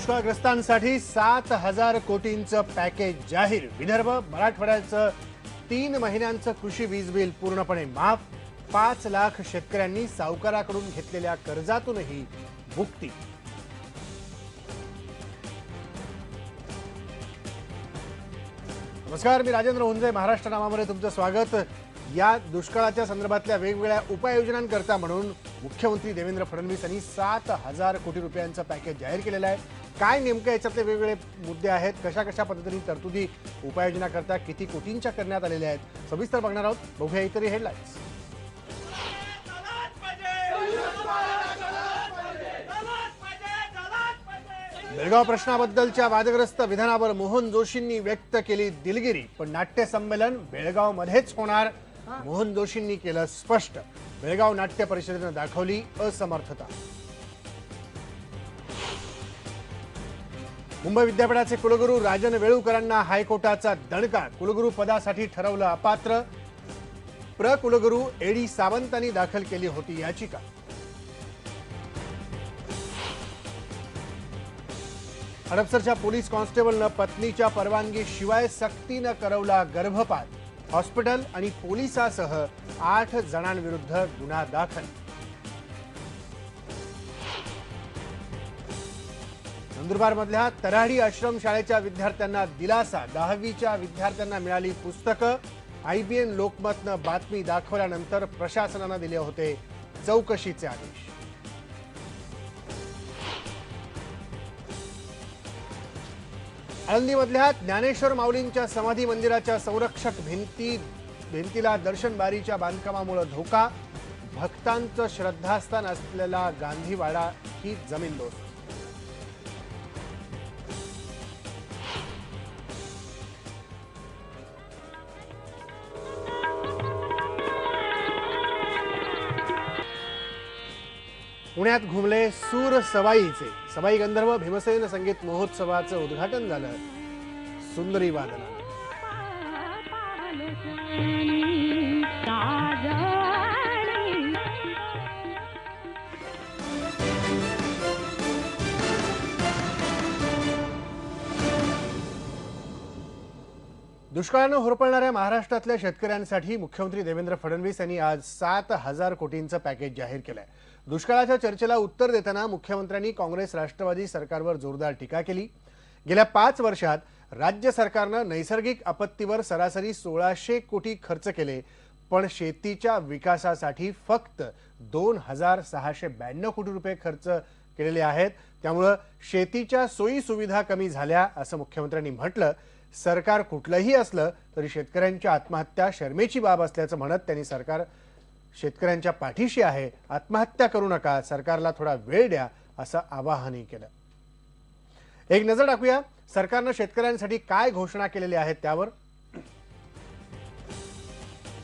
दुष्काळग्रस्तांसाठी 7,000 कोटींचं package जाहीर। विदर्भ मराठवाड्याचं 3 महिन्यांचं कृषी वीज बिल पूर्णपणे माफ। 5 लाख शेतकऱ्यांनी सावकाराकडून घेतलेल्या कर्जातूनही मुक्ती। नमस्कार, मी राजेंद्र हुंजे, महाराष्ट्र नामामध्ये तुमचं स्वागत। या दुष्काळाच्या संदर्भातल्या वेगवेगळ्या उपाययोजनांकरता म्हणून मुख्यमंत्री देवेंद्र फडणवीस यांनी 7,000 कोटी रुपयांचं पॅकेज जाहीर केलेलं आहे। काय नेमकं याच्यातले वेगवेगळे मुद्दे आहेत, कशा कशा पद्धतीने तरतुदी उपाययोजना करता किती कोटींच्या करण्यात आलेल्या आहेत, सविस्तर बघणार आहोत। बघूया इतरही हेडलाईन्स। बेळगाव प्रश्नाबद्दलच्या वादग्रस्त विधानावर मोहन जोशींनी व्यक्त केली दिलगिरी, पण नाट्य संमेलन बेळगाव मध्येच होणार, मोहन जोशींनी केलं स्पष्ट। बेळगाव नाट्य परिषदेनं दाखवली असमर्थता। मुंबई विद्यापीठाचे कुलगुरू राजन वेळुकरांना हायकोर्टाचा दणका, कुलगुरू पदासाठी ठरवलं अपात्र। प्र कुलगुरू एडी सावंतांनी दाखल केली होती याचिका। हडपसरच्या पोलीस कॉन्स्टेबलनं पत्नीच्या परवानगीशिवाय सक्तीनं करवला गर्भपात। हॉस्पिटल आणि पोलिसासह 8 जणांविरुद्ध गुन्हा दाखल। नंदुरबारमधल्या तराडी आश्रम शाळेच्या विद्यार्थ्यांना दिलासा, 10वीच्या विद्यार्थ्यांना मिळाली पुस्तकं। IBN लोकमतनं बातमी दाखवल्यानंतर प्रशासनानं दिले होते चौकशीचे आदेश। आळंदीमधल्या ज्ञानेश्वर माऊलींच्या समाधी मंदिराच्या संरक्षक भिंतीला दर्शन बारीच्या बांधकामामुळे धोका। भक्तांचं श्रद्धास्थान असलेला गांधीवाडा ही जमीनदोस्त। पुण्यात घुमले सूर सवाईचे। सवाई गंधर्व भीमसेन संगीत महोत्सवाचं उद्घाटन झालं सुंदरी वादनानं। दुष्काळानं होरपळणाऱ्या महाराष्ट्रातल्या शेतकऱ्यांसाठी मुख्यमंत्री देवेंद्र फडणवीस यांनी आज 7,000 कोटींचं पॅकेज जाहीर केलंय। दुष्काळाच्या चर्चेला उत्तर देताना मुख्यमंत्र्यांनी काँग्रेस राष्ट्रवादी सरकारवर जोरदार टीका केली। गेल्या 5 वर्षात राज्य सरकारनं नैसर्गिक आपत्तीवर सरासरी 1,600 कोटी खर्च केले, पण शेतीच्या विकासासाठी फक्त 2,692 कोटी रुपये खर्च केलेले आहेत। त्यामुळे शेतीच्या सोयी सुविधा कमी झाल्या असं मुख्यमंत्र्यांनी म्हटलं। सरकार कुठलंही असलं तरी शेतकऱ्यांच्या आत्महत्या शर्मेची बाब असल्याचं म्हणत त्यांनी सरकार शेतकऱ्यांच्या पाठीशी आहे, आत्महत्या करू नका, सरकारला थोडा वेळ द्या असं आवाहनही केलं। एक नजर टाकूया सरकारनं शेतकऱ्यांसाठी काय घोषणा केलेल्या आहेत त्यावर।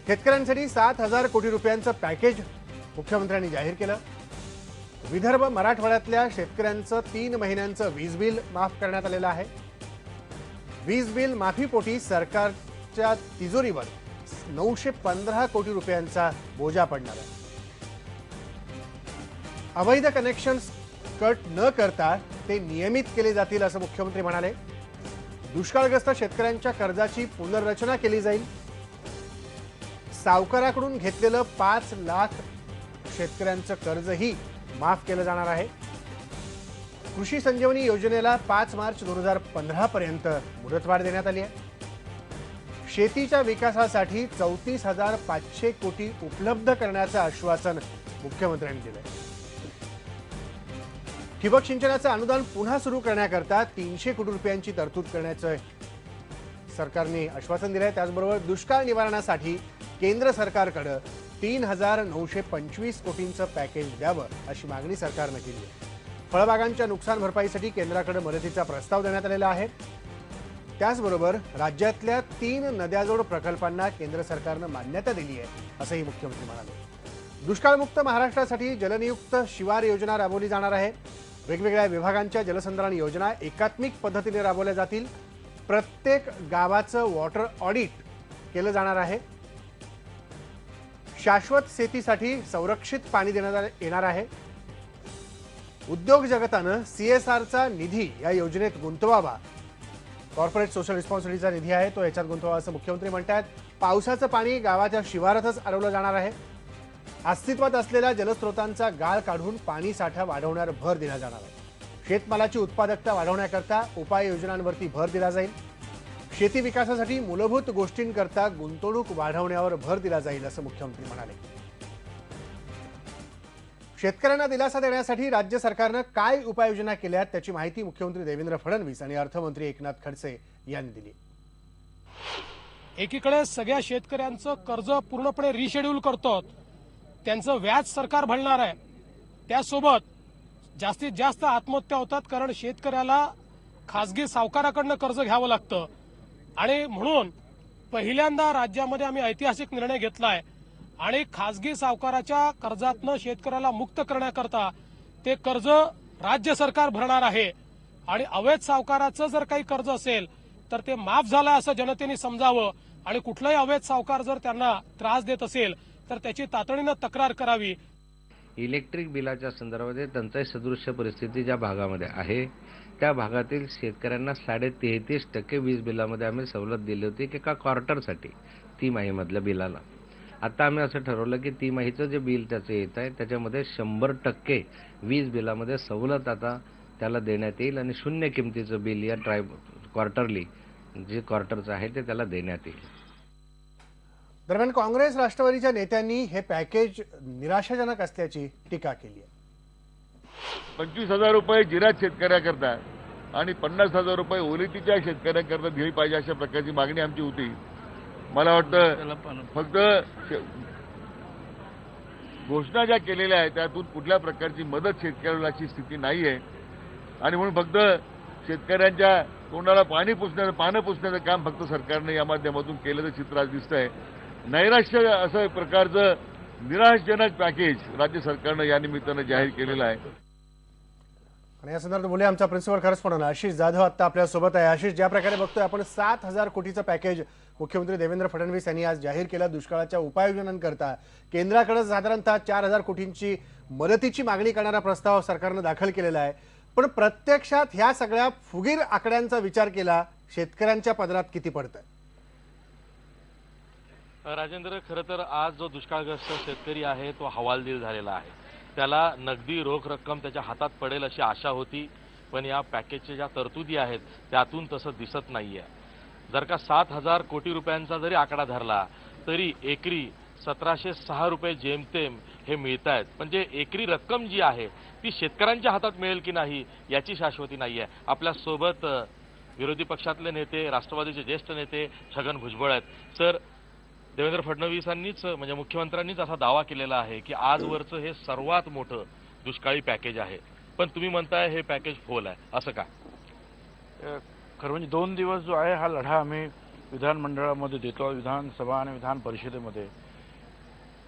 शेतकऱ्यांसाठी 7,000 कोटी रुपयांचं पॅकेज मुख्यमंत्र्यांनी जाहीर केलं। विदर्भ मराठवाड्यातल्या शेतकऱ्यांचं 3 महिन्यांचं वीज बिल माफ करण्यात आलेलं आहे। वीज बिल माफीपोटी सरकारच्या तिजोरीवर 915 कोटी रुपयांचा बोजा पडणार आहे। अवैध कनेक्शन्स कट न करता ते नियमित केले जातील असं मुख्यमंत्री म्हणाले। दुष्काळग्रस्त शेतकऱ्यांच्या कर्जाची पुनर्रचना केली जाईल। सावकाराकडून घेतलेलं 5 लाख शेतकऱ्यांचं कर्जही माफ केलं जाणार आहे। कृषी संजीवनी योजनेला 5 मार्च 2015 पर्यंत मुदतवाढ देण्यात आली आहे। शेतीच्या विकासासाठी 34,500 कोटी उपलब्ध करण्याचं आश्वासन मुख्यमंत्र्यांनी दिलंय। ठिबक सिंचनाचं अनुदान पुन्हा सुरू करण्याकरता 300 कोटी रुपयांची तरतूद करण्याचं सरकारने आश्वासन दिलंय। त्याचबरोबर दुष्काळ निवारणासाठी केंद्र सरकारकडे 3,925 कोटींचं पॅकेज द्यावं अशी मागणी सरकारनं केली आहे। फळबागांच्या नुकसान भरपाईसाठी केंद्राकडे मदतीचा प्रस्ताव देण्यात आलेला आहे। त्याचबरोबर राज्यातल्या 3 नद्याजोड प्रकल्पांना केंद्र सरकारनं मान्यता दिली आहे असंही मुख्यमंत्री म्हणाले। दुष्काळमुक्त महाराष्ट्रासाठी जलनियुक्त शिवार योजना राबवली जाणार आहे। वेगवेगळ्या विभागांच्या जलसंधारण योजना एकात्मिक पद्धतीने राबवल्या जातील। प्रत्येक गावाचं वॉटर ऑडिट केलं जाणार आहे। शाश्वत शेतीसाठी संरक्षित पाणी देण्यात येणार आहे। उद्योग जगतानं CSRचा निधी या योजनेत गुंतवावा. कॉर्पोरेट सोशल रिस्पॉन्सिबिलिटीचा निधी आहे तो याच्यात गुंतवावा असं मुख्यमंत्री म्हणतात. पावसाचं पाणी गावाच्या शिवारातच अडवलं जाणार आहे. अस्तित्वात असलेल्या जलस्रोतांचा गाळ काढून पाणी साठा वाढवण्यावर भर दिला जाणार आहे. शेतमालाची उत्पादकता वाढवण्याकरता उपाययोजनांवरती भर दिला जाईल. शेती विकासासाठी मूलभूत गोष्टींकरता गुंतवणूक वाढवण्यावर भर दिला जाईल असं मुख्यमंत्री म्हणाले. शेतकऱ्यांना दिलासा देण्यासाठी राज्य सरकारनं काय उपाययोजना केल्या त्याची माहिती मुख्यमंत्री देवेंद्र फडणवीस आणि अर्थमंत्री एकनाथ खडसे यांनी दिली. एकीकडे सगळ्या शेतकऱ्यांचं कर्ज पूर्णपणे रिशेड्यूल करतो, त्यांचं व्याज सरकार भरणार आहे. त्यासोबत जास्तीत जास्त आत्महत्या होतात कारण शेतकऱ्याला खासगी सावकाराकडनं कर्ज घ्यावं लागतं. आणि म्हणून पहिल्यांदा राज्यामध्ये आम्ही ऐतिहासिक निर्णय घेतलाय आणि खासगी सावकाराच्या कर्जातनं शेतकऱ्याला मुक्त करण्याकरता ते कर्ज राज्य सरकार भरणार आहे. आणि अवैध सावकाराचं जर काही कर्ज असेल तर ते माफ झालं असं जनतेने समजावं आणि कुठलाही अवैध सावकार जर त्यांना त्रास देत असेल तर त्याची तातडीनं तक्रार करावी. इलेक्ट्रिक बिलाच्या संदर्भात टंचाई सदृश्य परिस्थिती ज्या भागामध्ये आहे त्या भागातील शेतकऱ्यांना 33.5% वीज बिलामध्ये आम्ही सवलत दिली होती की एका क्वार्टरसाठी तिमाहीमधल्या बिलाला. आता आम्ही असं ठरवलं की तिमाहीचं जे बिल त्याचं येत आहे त्याच्यामध्ये 100% वीज बिलामध्ये सवलत आता त्याला देण्यात येईल आणि शून्य किमतीचं बिल या क्वार्टरली जे क्वार्टरचं आहे ते त्याला देण्यात येईल. दरम्यान काँग्रेस राष्ट्रवादीच्या नेत्यांनी हे पॅकेज निराशाजनक असल्याची टीका केली आहे. 25,000 रुपये जिरात शेतकऱ्याकरता आणि 50,000 रुपये ओलितीच्या शेतकऱ्यांकरता दिली पाहिजे अशा प्रकारची मागणी आमची होती. मला वाटतं फक्त घोषणा ज्या केलेल्या आहेत त्यातून कुठल्या प्रकारची मदत शेतकऱ्याला अशी स्थिती नाही आहे आणि म्हणून फक्त शेतकऱ्यांच्या तोंडाला पानं पुसण्याचं काम फक्त सरकारने या माध्यमातून केल्याचं चित्र आज दिसतंय. नैराश्य असं प्रकारचं निराशजनक पॅकेज राज्य सरकारनं या निमित्तानं जाहीर केलेलं आहे. आणि या संदर्भात बोलले आमचा प्रिन्सिपल करस्पॉन्डंट आशिष जाधव आता आपल्यासोबत आहे. आशिष, ज्या प्रकारे बघतोय आपण 7,000 कोटीचं पॅकेज मुख्यमंत्री देवेंद्र फडणवीस यांनी आज जाहीर केलं दुष्काळाच्या उपाययोजनांकरता. केंद्राकडे साधारणतः 4,000 कोटींची मदतीची मागणी करणारा प्रस्ताव सरकारनं दाखल केलेला आहे. पण प्रत्यक्षात ह्या सगळ्या फुगीर आकड्यांचा विचार केला शेतकऱ्यांच्या पदरात किती पडतं? राजेंद्र, खरं तर आज जो दुष्काळग्रस्त शेतकरी आहे तो हवालदिल झालेला आहे. त्याला नगदी रोख रक्कम त्याच्या हातात पडेल अशी आशा होती, पण या पॅकेजच्या ज्या तरतुदी आहेत त्यातून तसं दिसत नाहीये. जर का 7,000 कोटी रुपयांचा जरी आकडा धरला तरी एकरी 1,706 रुपये जेमतेम हे मिळत आहेत. म्हणजे एकरी रक्कम जी आहे ती शेतकऱ्यांच्या हातात मिळेल की नाही याची शाश्वती नाहीये. आपल्यासोबत विरोधी पक्षातले नेते, राष्ट्रवादीचे ज्येष्ठ नेते छगन भुजबळ आहेत. सर, देवेंद्र फडणवीसांनीच म्हणजे मुख्यमंत्र्यांनीच असा दावा केलेला आहे की आजवरचं हे सर्वात मोठं दुष्काळी पॅकेज आहे, पण तुम्ही म्हणताय हे पॅकेज फोल आहे, असं का? खरं म्हणजे 2 दिवस जो आहे हा लढा आम्ही विधानमंडळामध्ये देतो, विधानसभा आणि विधान परिषदेमध्ये.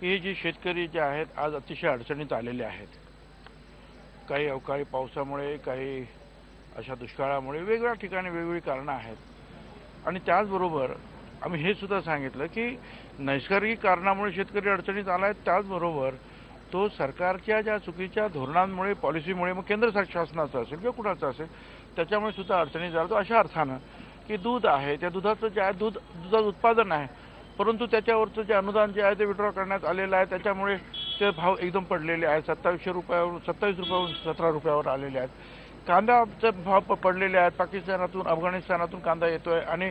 हे जे शेतकरी जे आहेत आज अतिशय अडचणीत आलेले आहेत. काही अवकाळी पावसामुळे, काही अशा दुष्काळामुळे, वेगवेगळ्या ठिकाणी वेगवेगळी कारणं आहेत. आणि त्याचबरोबर आम्ही हे सुद्धा सांगितलं की नैसर्गिक कारणामुळे शेतकरी अडचणीत आला आहे, त्याचबरोबर तो सरकारच्या ज्या चुकीच्या धोरणांमुळे, पॉलिसीमुळे, मग केंद्र शासनाचं असेल किंवा कुणाचं असेल, त्याच्यामुळे सुद्धा अडचणीत झाला. तो अशा अर्थानं की दूध आहे, त्या दुधाचं जे आहे दुधाचं उत्पादन आहे, परंतु त्याच्यावरचं जे अनुदान जे आहे ते विड्रॉ करण्यात आलेलं आहे. त्याच्यामुळे ते भाव एकदम पडलेले आहेत. 2700 रुपयावरून 27 रुपयावरून 17 रुपयावर आलेले आहेत. कांद्याचे भाव पडलेले आहेत. पाकिस्तानातून, अफगाणिस्तानातून कांदा येतोय आणि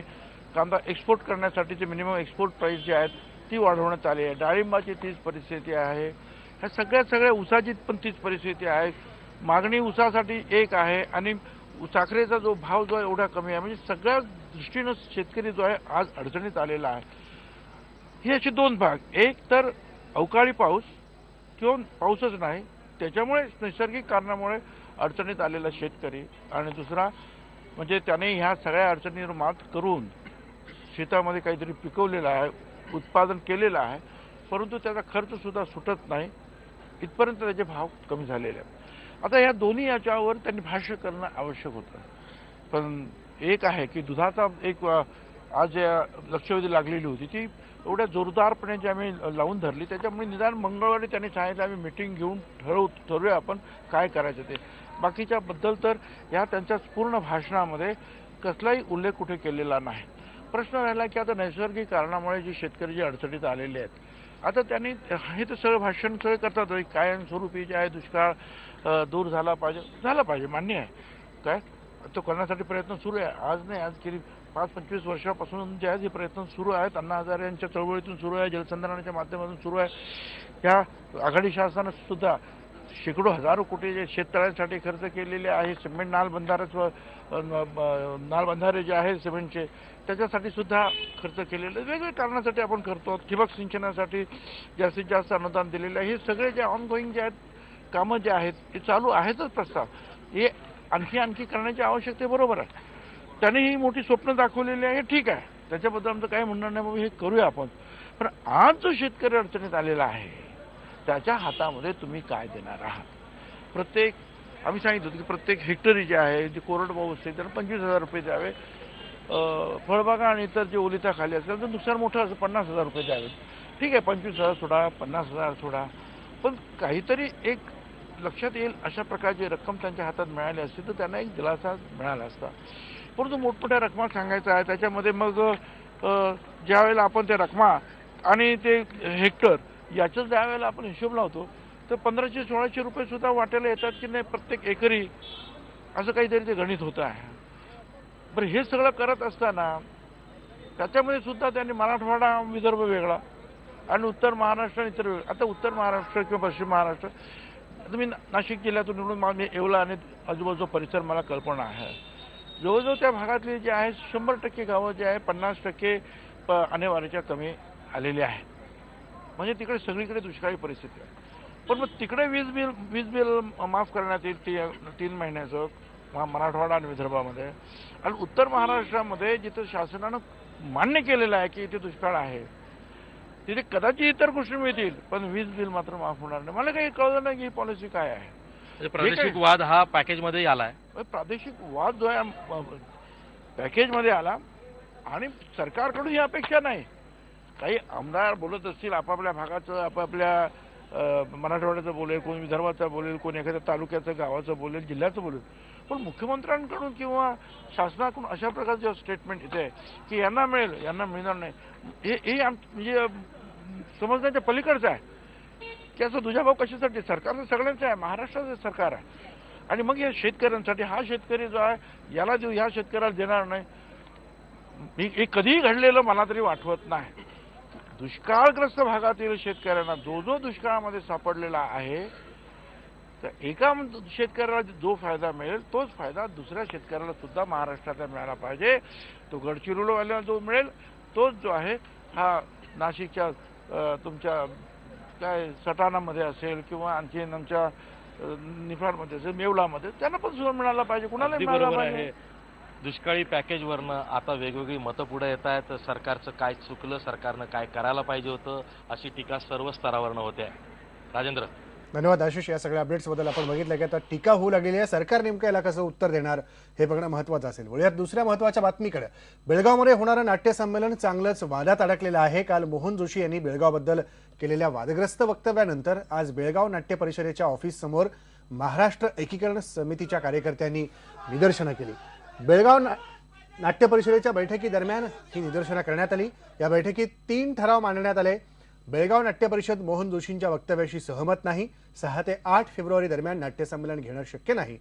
कांदा एक्सपोर्ट करण्यासाठीचे मिनिमम एक्सपोर्ट प्राईस जी आहेत ती वाढवण्यात आली आहे. डाळिंबाची तीच परिस्थिती आहे. ह्या सगळ्या ऊसाची पण तीच परिस्थिती आहे. मागणी ऊसासाठी एक आहे आणि साखरेचा जो भाव जो आहे एवढा कमी आहे. म्हणजे सगळ्या दृष्टीनं शेतकरी जो आहे आज अडचणीत आलेला आहे. हे असे 2 भाग, एक तर अवकाळी पाऊस किंवा पाऊसच नाही त्याच्यामुळे नैसर्गिक कारणामुळे अडचणीत आलेला शेतकरी, आणि दुसरा म्हणजे त्याने ह्या सगळ्या अडचणीवर मात करून शेतामध्ये काहीतरी पिकवलेलं आहे, उत्पादन केलेलं आहे, परंतु त्याचा खर्च सुद्धा सुटत नाही, इथपर्यंत त्याचे भाव कमी झालेले आहेत. आता या दोन्ही याच्यावर त्यांनी भाष्य करणं आवश्यक होतं. पण एक आहे की दुधाचा एक आज लक्षवेधी लागलेली होती ती एवढ्या जोरदारपणे जी आम्ही लावून धरली, त्याच्यामुळे निदान मंगळवारी त्यांनी सांगितलं आम्ही मिटिंग घेऊन ठरवूया आपण काय करायचं ते. बाकीच्याबद्दल तर या त्यांच्या पूर्ण भाषणामध्ये कसलाही उल्लेख कुठे केलेला नाही. प्रश्न राहिला की आता नैसर्गिक कारणामुळे जी शेतकरी जी अडचणीत आलेले आहेत, आता त्यांनी हे तर सगळं भाषण सगळे करतात, कायमस्वरूपी जे आहे दुष्काळ दूर झाला पाहिजे मान्य आहे. काय तो करण्यासाठी प्रयत्न सुरू आहे. आज नाही, आज गेली 5-25 वर्षापासून जे आहेत हे प्रयत्न सुरू आहेत. अण्णा हजारे यांच्या चळवळीतून सुरू आहे, जलसंधारणाच्या माध्यमातून सुरू आहे. या आघाडी शासनानं सुद्धा शेकडो हजारो कोटी जे शेततळ्यांसाठी खर्च केलेले आहे. सिमेंट नाल बंधारे जे आहेत सिमेंटचे, त्याच्यासाठी सुद्धा खर्च केलेले, वेगवेगळ्या कारणासाठी आपण करतो. ठिबक सिंचनासाठी जास्तीत जास्त अनुदान दिलेलं आहे. हे सगळे जे ऑनगोईंग जे आहेत कामं जे आहेत ते चालू आहेतच. प्रस्ताव हे आणखी करण्याची आवश्यकता बरोबर आहे. त्यांनी ही मोठी स्वप्न दाखवलेली आहे, ठीक आहे, त्याच्याबद्दल आमचं काही म्हणणं नाही, बाबा हे करूया आपण. पण आज जो शेतकरी अडचणीत आलेला आहे त्याच्या हातामध्ये तुम्ही काय देणार आहात? आम्ही सांगितलं होतं की प्रत्येक हेक्टरी जे आहे जे कोरडवाहू असते त्यांना 25,000 रुपये द्यावे. फळबागा आणि इतर जे ओलिताखाली असेल तर नुकसान मोठं असं 50,000 रुपये द्यावे. ठीक आहे, 25,000 सोडा, 50,000 सोडा, पण काहीतरी एक लक्षात येईल अशा प्रकारची रक्कम त्यांच्या हातात मिळाली असती तर त्यांना एक दिलासा मिळाला असता. परंतु मोठमोठ्या रकमा सांगायचा आहे, त्याच्यामध्ये मग ज्या वेळेला आपण त्या रकमा आणि ते हेक्टर याच्याच ज्या वेळेला आपण हिशोब लावतो तर 1,500-1,600 रुपये सुद्धा वाट्याला येतात की नाही प्रत्येक एकरी, असं काहीतरी ते गणित होतं आहे. बरं, हे सगळं करत असताना त्याच्यामध्ये सुद्धा त्यांनी मराठवाडा विदर्भ वेगळा आणि उत्तर महाराष्ट्र इतर वेगळं. आता उत्तर महाराष्ट्र किंवा पश्चिम महाराष्ट्र, तुम्ही नाशिक जिल्ह्यातून निवडून मी येवला आणि आजूबाजूचा परिसर मला कल्पना आहे. जवळजवळ त्या भागातली जे आहे 100% गावं जे आहे 50% आणेवारीच्या कमी आलेली आहेत. म्हणजे तिकडे सगळीकडे दुष्काळी परिस्थिती आहे. पण मग तिकडे वीज बिल माफ करण्यात येईल 3 महिन्याचं मराठवाडा आणि विदर्भामध्ये, आणि उत्तर महाराष्ट्रामध्ये जिथं शासनानं मान्य केलेलं आहे की इथे दुष्काळ आहे तिथे कदाचित इतर गोष्टी मिळतील पण वीज बिल मात्र माफ होणार नाही. मला काही कळलं नाही की ही पॉलिसी काय आहे. म्हणजे प्रादेशिक वाद हा पॅकेजमध्ये आलाय. प्रादेशिक वाद जो आहे पॅकेजमध्ये आला आणि सरकारकडून ही अपेक्षा नाही. काही आमदार बोलत असतील आपापल्या भागाचं, आपापल्या मराठवाड्याचं बोलेल, कोण विदर्भाचं बोलेल, कोण एखाद्या तालुक्याचं गावाचं बोलेल, जिल्ह्याचं बोलेल, पण मुख्यमंत्र्यांकडून किंवा शासनाकडून अशा प्रकारचं स्टेटमेंट येते की यांना मिळेल यांना मिळणार नाही, हे म्हणजे समजण्याच्या पलीकडचं आहे. की असं दुजाभाव कशासाठी? सरकारचं सगळ्यांचं आहे, महाराष्ट्राचं सरकार आहे. आणि मग या शेतकऱ्यांसाठी हा शेतकरी जो आहे याला देऊ, ह्या शेतकऱ्याला देणार नाही, हे कधीही घडलेलं मला तरी आठवत नाही. दुष्काळग्रस्त भागातील शेतकऱ्यांना जो दुष्काळामध्ये सापडलेला आहे तर एका शेतकऱ्याला जो फायदा मिळेल तोच फायदा दुसऱ्या शेतकऱ्याला सुद्धा महाराष्ट्राला मिळाला पाहिजे. तो गडचिरोलीवाल्याला जो मिळेल तोच जो आहे हा नाशिकच्या तुमच्या काय सटाणामध्ये असेल किंवा आणखी आमच्या निफाडमध्ये असेल, मेवलामध्ये, त्यांना पण सुद्धा मिळाला पाहिजे. कुणाला मिळाला पाहिजे. दुष्काळी पॅकेजवरनं आता वेगवेगळी मतं पुढे येत आहेत. सरकारचं काय चुकलं, सरकारनं काय करायला पाहिजे होतं, अशी टीका सर्व स्तरावरनं होते. राजेंद्र, धन्यवाद आशिष. या सगळ्या अपडेट्सबद्दल आपण बघितलं की आता टीका होऊ लागलेली आहे. सरकार नेमकं याला कसं उत्तर देणार हे बघणं महत्त्वाचं असेल. वळूयात दुसऱ्या महत्त्वाच्या बातमीकडे. बेळगावमध्ये होणारं नाट्य संमेलन चांगलंच वादात अडकलेलं आहे. काल मोहन जोशी यांनी बेळगावबद्दल केलेल्या वादग्रस्त वक्तव्यानंतर आज बेळगाव नाट्य परिषदेच्या ऑफिससमोर महाराष्ट्र एकीकरण समितीच्या कार्यकर्त्यांनी निदर्शनं केली. बेळगाव नाट्य परिषदेच्या बैठकीदरम्यान ही निदर्शनं करण्यात आली. या बैठकीत 3 ठराव मांडण्यात आले. बेळगाव नाट्य परिषद मोहन जोशींच्या वक्तव्याशी सहमत नाही. 6 ते 8 फेब्रुवारी दरम्यान नाट्य संमेलन घेणं शक्य नाही.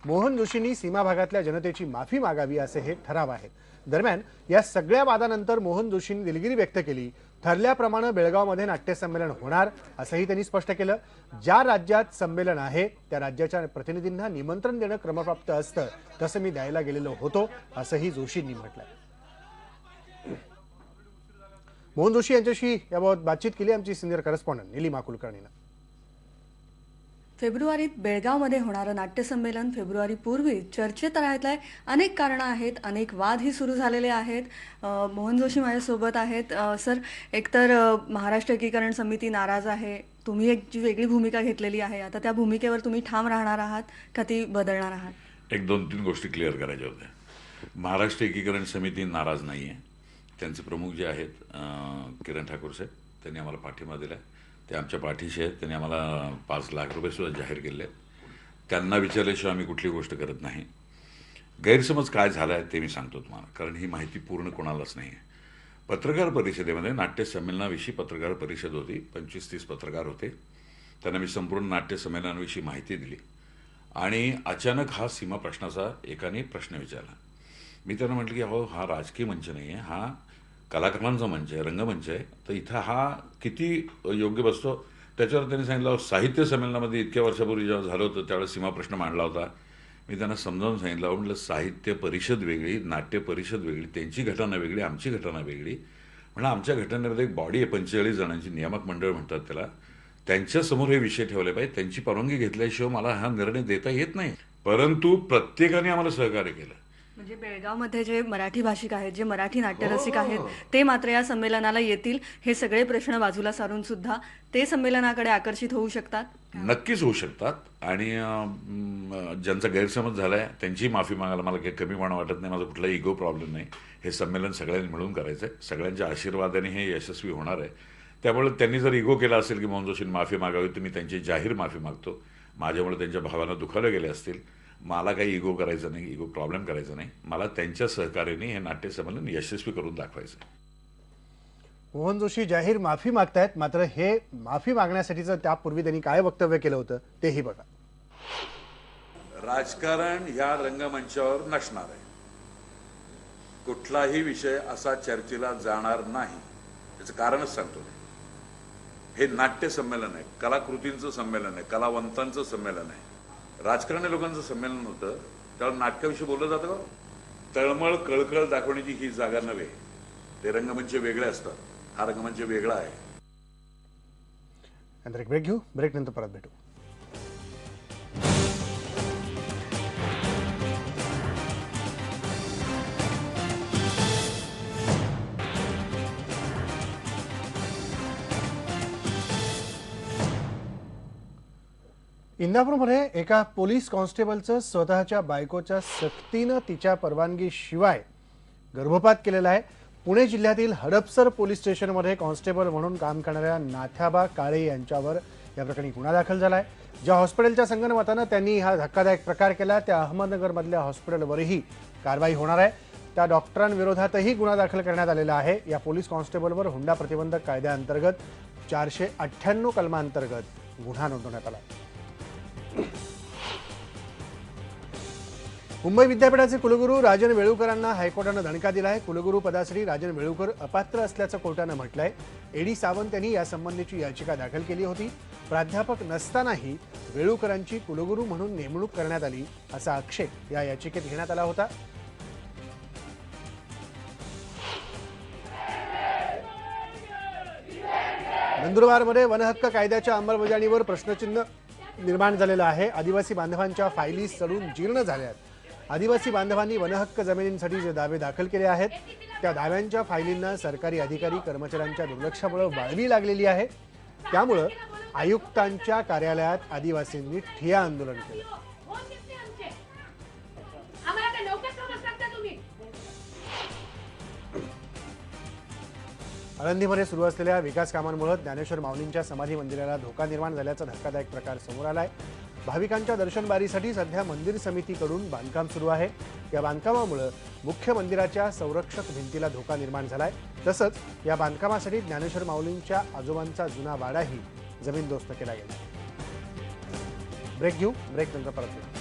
मोहन जोशींनी सीमा भागातल्या जनतेची माफी मागावी असे हे ठराव आहेत. दरम्यान या सगळ्या वादानंतर मोहन जोशींनी दिलगिरी व्यक्त केली. ठरल्याप्रमाणे बेळगावमध्ये नाट्य संमेलन होणार असंही त्यांनी स्पष्ट केलं. ज्या राज्यात संमेलन आहे त्या राज्याच्या प्रतिनिधींना निमंत्रण देणं क्रमप्राप्त असतं, तसं मी द्यायला गेलेलो होतो असंही जोशींनी म्हटलंय. मोहन जोशी यांच्याशी याबाबत बातचीत केली आमची सिनियर करस्पॉन्डंट निलिमा कुलकर्णीनं. फेब्रुवारीत बेळगावमध्ये होणारं नाट्यसंमेलन फेब्रुवारी पूर्वी चर्चेत राहतलंय. अनेक कारणं आहेत, अनेक वादही सुरू झालेले आहेत. मोहन जोशी माझ्यासोबत आहेत. सर, एकतर महाराष्ट्र एकीकरण समिती नाराज आहे. तुम्ही एक जी वेगळी भूमिका घेतलेली आहे, आता त्या भूमिकेवर तुम्ही ठाम राहणार आहात का ती बदलणार आहात? 1-2-3 गोष्टी क्लिअर करायच्या होत्या. महाराष्ट्र एकीकरण समिती नाराज नाही आहे. त्यांचे प्रमुख जे आहेत किरण ठाकूर साहेब, त्यांनी आम्हाला पाठिंबा दिला. ते आमच्या पाठीशी आहेत. त्यांनी आम्हाला 5 लाख रुपये सुद्धा जाहीर केले आहेत. त्यांना विचारल्याशिवाय आम्ही कुठली गोष्ट करत नाही. गैरसमज काय झाला आहे ते मी सांगतो तुम्हाला, कारण ही माहिती पूर्ण कोणालाच नाही आहे. पत्रकार परिषदेमध्ये नाट्य संमेलनाविषयी पत्रकार परिषद होती. 25-30 पत्रकार होते. त्यांना मी संपूर्ण नाट्य संमेलनाविषयी माहिती दिली आणि अचानक हा सीमा प्रश्नाचा एकाने प्रश्न विचारला. मी त्यांना म्हटलं की अहो, हा राजकीय मंच नाही आहे, हा कलाकारांचा मंच आहे, रंगमंच आहे, तर इथं हा किती योग्य बसतो. त्याच्यावर त्यांनी सांगितलं, साहित्य संमेलनामध्ये इतक्या वर्षापूर्वी जेव्हा झालं होतं त्यावेळेस सीमा प्रश्न मांडला होता. मी त्यांना समजावून सांगितलं, म्हटलं साहित्य परिषद वेगळी, नाट्य परिषद वेगळी, त्यांची घटना वेगळी, आमची घटना वेगळी. म्हणलं आमच्या घटनेमध्ये एक बॉडी आहे, 45 जणांची, नियामक मंडळ म्हणतात त्याला, त्यांच्यासमोर हे विषय ठेवले पाहिजे. त्यांची परवानगी घेतल्याशिवाय मला हा निर्णय देता येत नाही. परंतु प्रत्येकाने आम्हाला सहकार्य केलं. म्हणजे बेळगावमध्ये जे मराठी भाषिक आहेत, जे मराठी नाट्यरसिक आहेत, ते मात्र या संमेलनाला येतील. हे सगळे प्रश्न बाजूला सारून सुद्धा ते संमेलनाकडे आकर्षित होऊ शकतात. नक्कीच होऊ शकतात. आणि ज्यांचा गैरसमज झाला आहे त्यांची माफी मागायला मला काही कमीपणा वाटत नाही. माझा कुठलाही इगो प्रॉब्लेम नाही. हे संमेलन सगळ्यांनी मिळून करायचं आहे. सगळ्यांच्या आशीर्वादाने हे यशस्वी होणार आहे. त्यामुळे त्यांनी जर इगो केला असेल की मोहन जोशींनी माफी मागावी, तर मी त्यांची जाहीर माफी मागतो. माझ्यामुळे त्यांच्या भावांना दुखावले गेले असतील. मला काही इगो करायचं नाही, इगो प्रॉब्लेम करायचा नाही. मला त्यांच्या सहकार्याने हे नाट्य संमेलन यशस्वी करून दाखवायचं आहे. मोहन जोशी जाहीर माफी मागतायत, मात्र हे माफी मागण्यासाठीचं त्यापूर्वी त्यांनी काय वक्तव्य केलं होतं तेही बघा. राजकारण या रंगमंचावर नसणार आहे. कुठलाही विषय असा चर्चेला जाणार नाही. त्याचं कारणच सांगतो. हे नाट्य संमेलन आहे, कलाकृतींचं संमेलन आहे, कलावंतांचं संमेलन आहे. राजकारणी लोकांचं संमेलन होतं त्यावेळेला नाटकाविषयी बोललं जातं का? तळमळ कळकळ दाखवण्याची ही जागा नव्हे. ते रंगमंच वेगळे असतात. हा रंगमंच वेगळा आहे. नंतर एक ब्रेक घेऊ. ब्रेक नंतर परत भेटू. इंदापूरमध्ये एका पोलीस कॉन्स्टेबलचं स्वतःच्या बायकोच्या सक्तीनं तिच्या परवानगीशिवाय गर्भपात केलेला आहे. पुणे जिल्ह्यातील हडपसर पोलीस स्टेशनमध्ये कॉन्स्टेबल म्हणून काम करणाऱ्या नाथ्याबा काळे यांच्यावर या प्रकरणी गुन्हा दाखल झाला आहे. ज्या हॉस्पिटलच्या संगनमतानं त्यांनी हा धक्कादायक प्रकार केला त्या अहमदनगरमधल्या हॉस्पिटलवरही कारवाई होणार आहे. त्या डॉक्टरांविरोधातही गुन्हा दाखल करण्यात आलेला आहे. या पोलीस कॉन्स्टेबलवर हुंडा प्रतिबंधक कायद्याअंतर्गत 498 कलमांतर्गत गुन्हा नोंदवण्यात आला. मुंबई विद्यापीठाचे कुलगुरू राजन वेळुकरांना हायकोर्टानं दणका दिला आहे. कुलगुरू पदासाठी राजन वेळुकर अपात्र असल्याचं कोर्टानं म्हटलंय. एडी सावंत यांनी यासंबंधीची याचिका दाखल केली होती. प्राध्यापक नसतानाही वेळुकरांची कुलगुरू म्हणून नेमणूक करण्यात आली असा आक्षेप या याचिकेत घेण्यात आला होता. नंदुरबारमध्ये वनहक्क कायद्याच्या अंमलबजावणीवर प्रश्नचिन्ह निर्माण झालेलं आहे. आदिवासी बांधवांच्या फायली सडून जीर्ण झाल्या आहेत. आदिवासी बांधवांनी वनहक्क जमिनींसाठी जे दावे दाखल केले आहेत त्या दाव्यांच्या फायलींना सरकारी अधिकारी कर्मचाऱ्यांच्या दुर्लक्षामुळे वाळवी लागलेली आहे. त्यामुळे आयुक्तांच्या कार्यालयात आदिवासींनी ठिय्या आंदोलन केलं. आळंदीमध्ये सुरू असलेल्या विकास कामांमुळे ज्ञानेश्वर माऊलींच्या समाधी मंदिराला धोका निर्माण झाल्याचा धक्कादायक प्रकार समोर आलाय. भाविकांच्या दर्शनबारीसाठी सध्या मंदिर समितीकडून बांधकाम सुरू आहे. या बांधकामामुळे मुख्य मंदिराच्या संरक्षक भिंतीला धोका निर्माण झालाय. तसंच या बांधकामासाठी ज्ञानेश्वर माऊलींच्या आजोबांचा जुना वाडाही जमीनदोस्त केला गेला. ब्रेक घेऊ. ब्रेक नंतर परत येऊ.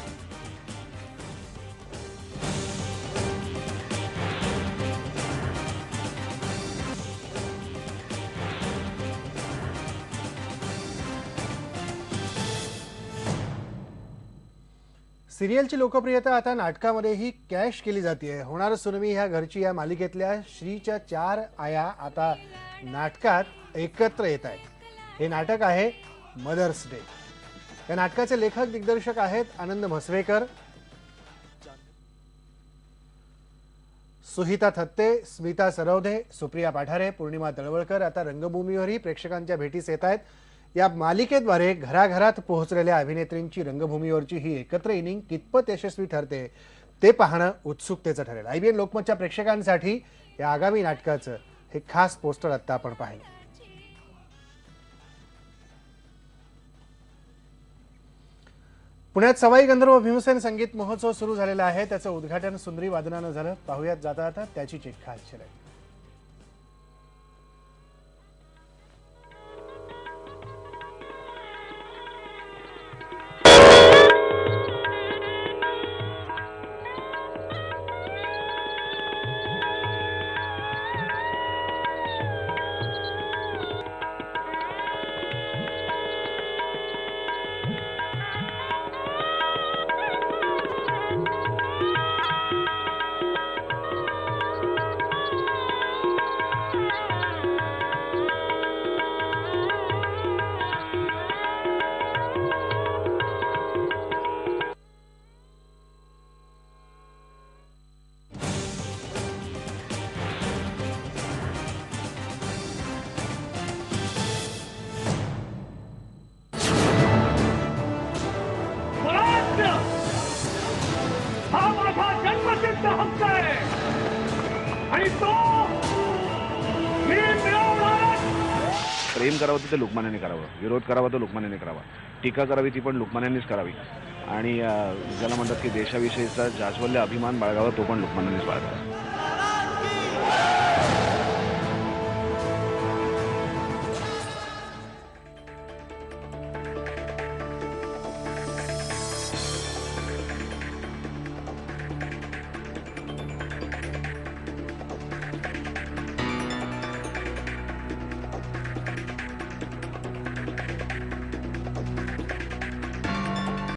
सिरियलची लोकप्रियता आता नाटकामध्येही कॅश केली जाते. होणार सुनमी ह्या घरची या मालिकेतल्या श्रीच्या 4 आया आता नाटकात एकत्र येत आहेत. हे नाटक आहे मदर्स डे. या नाटकाचे लेखक दिग्दर्शक आहेत आनंद म्हसवेकर, सुहिता थत्ते, स्मिता सरवधे, सुप्रिया पाठारे, पूर्णिमा तळवळकर आता रंगभूमीवरही प्रेक्षकांच्या भेटीस येत आहेत. या मालिकेद्वारे घराघरात पोहोचलेल्या अभिनेत्रींची रंगभूमीवरची ही एकत्र इनिंग कितपत यशस्वी ठरते ते पाहणं उत्सुकतेचं ठरेल. IBN लोकमतच्या प्रेक्षकांसाठी या आगामी नाटकाचं हे खास पोस्टर आता आपण पाहिलं. पुण्यात सवाई गंधर्व भीमसेन संगीत महोत्सव सुरू झालेला आहे. त्याचं उद्घाटन सुंदरी वादनानं झालं. पाहुयात जाता जाता त्याची एक खास झलक. हा माझा जन्मसिद्ध हक्क आहे आणि तो मी मिळवणार. प्रेम करावं तर लोकमान्याने करावं, विरोध करावा तर लोकमान्याने करावा, टीका करावी ती पण लोकमान्यांनीच करावी आणि ज्याला म्हणतात की देशाविषयीचा जाज्वल्य अभिमान बाळगावा तो पण लोकमान्यांनीच बाळगावा.